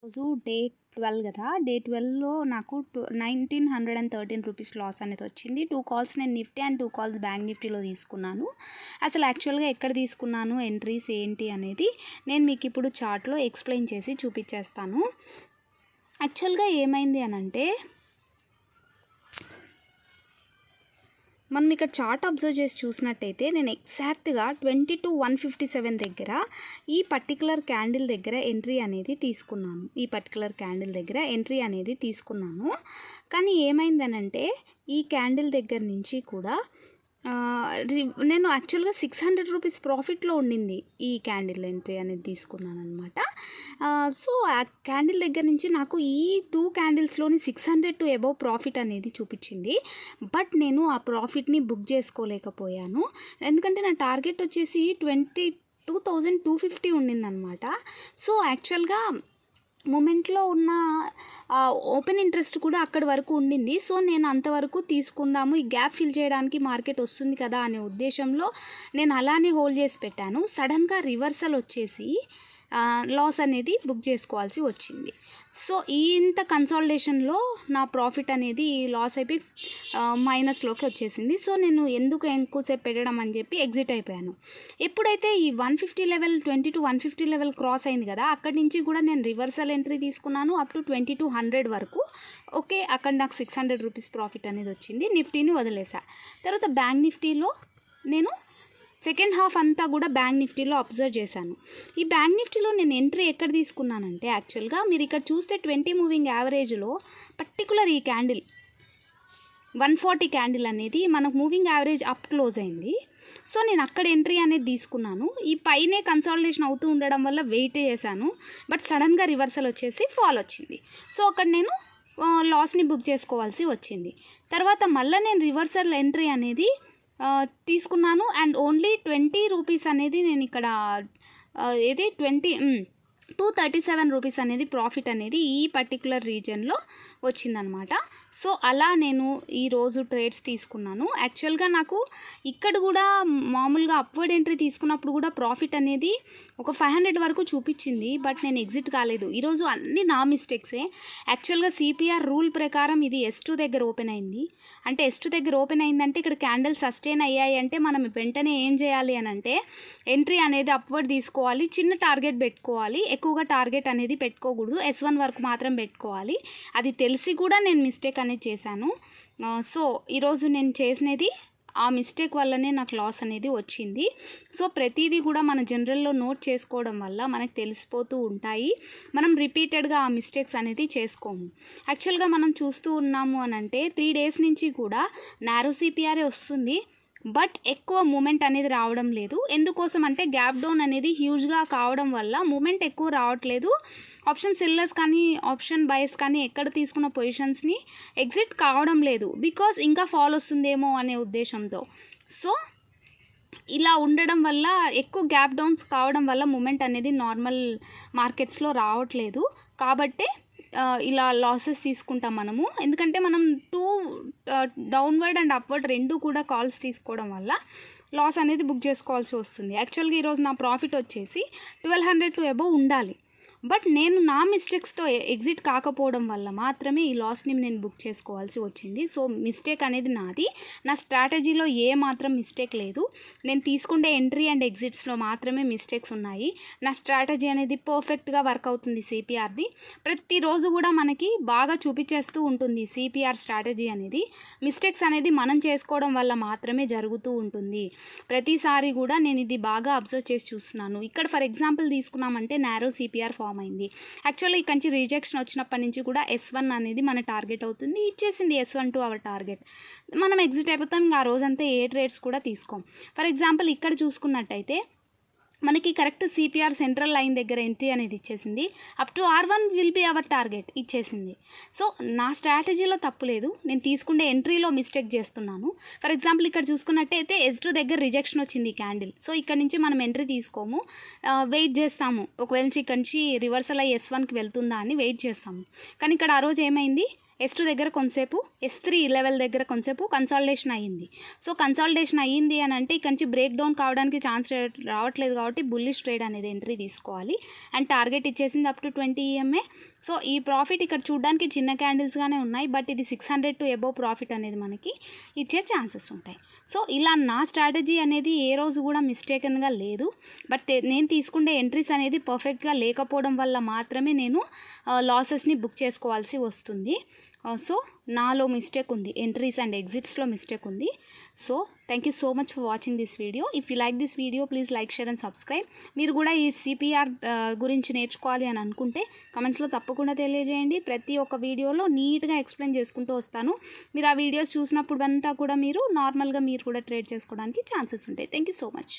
రోజు డే 12 కదా! డే 12లో నాకు 1913 రూపీస్ లాస్ అనేది వచ్చింది. 2 కాల్స్ నేను నిఫ్టీ అండ్ 2 కాల్స్ బ్యాంక్ నిఫ్టీలో తీసుకున్నాను. అసలు యాక్చువల్‌గా ఎక్కడ తీసుకున్నాను, ఎంట్రీస్ ఏంటి అనేది నేను మీకు ఇప్పుడు చార్ట్‌లో ఎక్స్‌ప్లెయిన్ చేసి చూపించేస్తాను. యాక్చువల్‌గా ఏమైంది అనంటే, మనం ఇక్కడ చార్ట్ అబ్జర్వ్ చేసి చూసినట్టయితే నేను ఎగ్జాక్ట్గా 20-157 దగ్గర ఈ పర్టికులర్ క్యాండిల్ దగ్గర ఎంట్రీ అనేది తీసుకున్నాను. కానీ ఏమైందనంటే, ఈ క్యాండిల్ దగ్గర నుంచి కూడా నేను యాక్చువల్గా 600 రూపీస్ ప్రాఫిట్లో ఉండింది ఈ క్యాండిల్ ఎంట్రీ అనేది తీసుకున్నాను అనమాట. సో ఆ క్యాండిల్ దగ్గర నుంచి నాకు ఈ 2 క్యాండిల్స్లోని 600 టు అబవ్ ప్రాఫిట్ అనేది చూపించింది. బట్ నేను ఆ ప్రాఫిట్ని బుక్ చేసుకోలేకపోయాను. ఎందుకంటే నా టార్గెట్ వచ్చేసి 22,250 ఉండిందనమాట. సో యాక్చువల్గా మూమెంట్లో ఉన్న ఓపెన్ ఇంట్రెస్ట్ కూడా అక్కడి వరకు ఉండింది. సో నేను అంతవరకు తీసుకుందాము, ఈ గ్యాప్ ఫిల్ చేయడానికి మార్కెట్ వస్తుంది కదా అనే ఉద్దేశంలో నేను అలానే హోల్డ్ చేసి పెట్టాను. సడన్గా రివర్సల్ వచ్చేసి లాస్ అనేది బుక్ చేసుకోవాల్సి వచ్చింది. సో ఇంత కన్సాలిడేషన్లో నా ప్రాఫిట్ అనేది లాస్ అయిపోయి మైనస్లోకి వచ్చేసింది. సో నేను ఎందుకు ఎక్కువసేపు పెట్టడం అని చెప్పి ఎగ్జిట్ అయిపోయాను. ఎప్పుడైతే ఈ 150 లెవెల్ 20-150 లెవెల్ క్రాస్ అయింది కదా, అక్కడి నుంచి కూడా నేను రివర్సల్ ఎంట్రీ తీసుకున్నాను అప్ టు 2200 వరకు. ఓకే, అక్కడ నాకు 600 రూపీస్ ప్రాఫిట్ అనేది వచ్చింది. నిఫ్టీని వదిలేసా. తర్వాత బ్యాంక్ నిఫ్టీలో నేను సెకండ్ హాఫ్ అంతా కూడా బ్యాంక్ నిఫ్టీలో అబ్జర్వ్ చేశాను. ఈ బ్యాంక్ నిఫ్టీలో నేను ఎంట్రీ ఎక్కడ తీసుకున్నానంటే, యాక్చువల్గా మీరు ఇక్కడ చూస్తే 20 మూవింగ్ యావరేజ్లో పర్టికులర్ ఈ క్యాండిల్ 140 క్యాండిల్ అనేది మనకు మూవింగ్ యావరేజ్ అప్ క్లోజ్ అయింది. సో నేను అక్కడ ఎంట్రీ అనేది తీసుకున్నాను. ఈ పైనే కన్సాలిడేషన్ అవుతూ ఉండడం వల్ల వెయిట్ చేశాను. బట్ సడన్గా రివర్సల్ వచ్చేసి ఫాల్ వచ్చింది. సో అక్కడ నేను లాస్ని బుక్ చేసుకోవాల్సి వచ్చింది. తర్వాత మళ్ళీ నేను రివర్సల్ ఎంట్రీ అనేది తీసుకున్నాను. అండ్ ఓన్లీ 20 రూపీస్ అనేది నేను ఇక్కడ 237 రూపీస్ అనేది ప్రాఫిట్ అనేది ఈ పర్టికులర్ రీజన్లో వచ్చిందనమాట. సో అలా నేను ఈరోజు ట్రేడ్స్ తీసుకున్నాను. యాక్చువల్గా నాకు ఇక్కడ కూడా మామూలుగా అప్వర్డ్ ఎంట్రీ తీసుకున్నప్పుడు కూడా ప్రాఫిట్ అనేది ఒక 500 వరకు చూపించింది. బట్ నేను ఎగ్జిట్ కాలేదు. ఈరోజు అన్నీ నా మిస్టేక్సే. యాక్చువల్గా సిపిఆర్ రూల్ ప్రకారం ఇది S2 దగ్గర ఓపెన్ అయింది. అంటే S2 దగ్గర ఓపెన్ అయిందంటే ఇక్కడ క్యాండిల్ సస్టైన్ అయ్యాయి అంటే మనం వెంటనే ఏం చేయాలి అని అంటే, ఎంట్రీ అనేది అప్వర్డ్ తీసుకోవాలి, చిన్న టార్గెట్ పెట్టుకోవాలి, ఎక్కువగా టార్గెట్ అనేది పెట్టుకోకూడదు, S1 వరకు మాత్రం పెట్టుకోవాలి. అది తెలిసి కూడా నేను మిస్టేక్ అనేది చేశాను. సో ఈరోజు నేను చేసినది ఆ మిస్టేక్ వల్లనే నాకు లాస్ అనేది వచ్చింది. సో ప్రతిదీ కూడా మన జనరల్లో నోట్ చేసుకోవడం వల్ల మనకు తెలిసిపోతూ ఉంటాయి. మనం రిపీటెడ్గా ఆ మిస్టేక్స్ అనేది చేసుకోము. యాక్చువల్గా మనం చూస్తూ ఉన్నాము అని అంటే 3 డేస్ నుంచి కూడా నారో సిపిఆర్ఏ వస్తుంది. బట్ ఎక్కువ మూమెంట్ అనేది రావడం లేదు. ఎందుకోసం అంటే గ్యాప్ డౌన్ అనేది హ్యూజ్గా కావడం వల్ల మూమెంట్ ఎక్కువ రావట్లేదు. ఆప్షన్ సెల్లర్స్ కానీ ఆప్షన్ బయర్స్ కానీ ఎక్కడ తీసుకున్న పొజిషన్స్ని ఎగ్జిట్ కావడం లేదు. బికాజ్ ఇంకా ఫాల్ వస్తుందేమో అనే ఉద్దేశంతో. సో ఇలా ఉండడం వల్ల ఎక్కువ గ్యాప్ డౌన్స్ కావడం వల్ల మూమెంట్ అనేది నార్మల్ మార్కెట్స్లో రావట్లేదు. కాబట్టే ఇలా లాసెస్ తీసుకుంటాం మనము. ఎందుకంటే మనం 2 డౌన్వర్డ్ అండ్ అప్వర్డ్ 2 కూడా కాల్స్ తీసుకోవడం వల్ల లాస్ అనేది బుక్ చేసుకోవాల్సి వస్తుంది. యాక్చువల్గా ఈరోజు నా ప్రాఫిట్ వచ్చేసి 1200 టు అబవ్ ఉండాలి. బట్ నేను నా మిస్టేక్స్తో ఎగ్జిట్ కాకపోవడం వల్ల మాత్రమే ఈ లాస్ని నేను బుక్ చేసుకోవాల్సి వచ్చింది. సో మిస్టేక్ అనేది నాది. నా స్ట్రాటజీలో ఏ మాత్రం మిస్టేక్ లేదు. నేను తీసుకుంటే ఎంట్రీ అండ్ ఎగ్జిట్స్లో మాత్రమే మిస్టేక్స్ ఉన్నాయి. నా స్ట్రాటజీ అనేది పర్ఫెక్ట్గా వర్క్ అవుతుంది. సిపిఆర్ది ప్రతిరోజు కూడా మనకి బాగా చూపించేస్తూ ఉంటుంది. సిపిఆర్ స్ట్రాటజీ అనేది మిస్టేక్స్ అనేది మనం చేసుకోవడం వల్ల మాత్రమే జరుగుతూ ఉంటుంది. ప్రతిసారి కూడా నేను ఇది బాగా అబ్జర్వ్ చేసి చూస్తున్నాను. ఇక్కడ ఫర్ ఎగ్జాంపుల్ తీసుకున్నామంటే నారో సిపిఆర్ ఫామ్ అయింది. యాక్చువల్గా ఇక్కడ నుంచి రిజెక్షన్ వచ్చినప్పటి నుంచి కూడా S1 అనేది మన టార్గెట్ అవుతుంది. ఇచ్చేసింది S1 టు అవర్ టార్గెట్. మనం ఎగ్జిట్ అయిపోతాం. ఇంకా ఆ రోజంతా ఏ ట్రేడ్స్ కూడా తీసుకోం. ఫర్ ఎగ్జాంపుల్ ఇక్కడ చూసుకున్నట్టయితే మనకి కరెక్ట్ సిపిఆర్ సెంట్రల్ లైన్ దగ్గర ఎంట్రీ అనేది ఇచ్చేసింది. Up to R1 will be our target ఇచ్చేసింది. సో నా స్ట్రాటజీలో తప్పు లేదు. నేను తీసుకుంటే ఎంట్రీలో మిస్టేక్ చేస్తున్నాను. ఫర్ ఎగ్జాంపుల్ ఇక్కడ చూసుకున్నట్టయితే S2 దగ్గర రిజెక్షన్ వచ్చింది క్యాండిల్. సో ఇక్కడ నుంచి మనం ఎంట్రీ తీసుకోము, వెయిట్ చేస్తాము. ఒకవేళ ఇక్కడ నుంచి రివర్సల్ అయ్యి S1కి వెళ్తుందా అని వెయిట్ చేస్తాము. కానీ ఇక్కడ ఆ రోజు ఏమైంది, S2 దగ్గర కొంతసేపు, S3 లెవెల్ దగ్గర కొంతసేపు కన్సాలిడేషన్ అయ్యింది. సో కన్సాలిడేషన్ అయ్యింది అని అంటే ఇక్కడ నుంచి బ్రేక్ డౌన్ కావడానికి ఛాన్స్ రావట్లేదు కాబట్టి బుల్లిష్ ట్రేడ్ అనేది ఎంట్రీ తీసుకోవాలి. అండ్ టార్గెట్ ఇచ్చేసింది అప్ టు 20 EMA. సో ఈ ప్రాఫిట్ ఇక్కడ చూడడానికి చిన్న క్యాండిల్స్గానే ఉన్నాయి, బట్ ఇది 600 టు అబోవ్ ప్రాఫిట్ అనేది మనకి ఇచ్చే ఛాన్సెస్ ఉంటాయి. సో ఇలా నా స్ట్రాటజీ అనేది ఏ రోజు కూడా మిస్టేకన్గా లేదు. బట్ నేను తీసుకునే ఎంట్రీస్ అనేది పర్ఫెక్ట్గా లేకపోవడం వల్ల మాత్రమే నేను లాసెస్ని బుక్ చేసుకోవాల్సి వస్తుంది. సో నాలో మిస్టేక్ ఉంది, ఎంట్రీస్ అండ్ ఎగ్జిట్స్లో మిస్టేక్ ఉంది. So thank you so much for watching this video. If you like this video please like, share and subscribe. మీరు కూడా ఈ సిపిఆర్ గురించి నేర్చుకోవాలి అని అనుకుంటే కమెంట్స్లో తప్పకుండా తెలియజేయండి. ప్రతి ఒక్క వీడియోలో నీట్గా ఎక్స్ప్లెయిన్ చేసుకుంటూ వస్తాను. మీరు ఆ వీడియోస్ చూసినప్పుడు అంతా కూడా మీరు నార్మల్గా మీరు కూడా ట్రేడ్ చేసుకోవడానికి ఛాన్సెస్ ఉంటాయి. Thank you so much.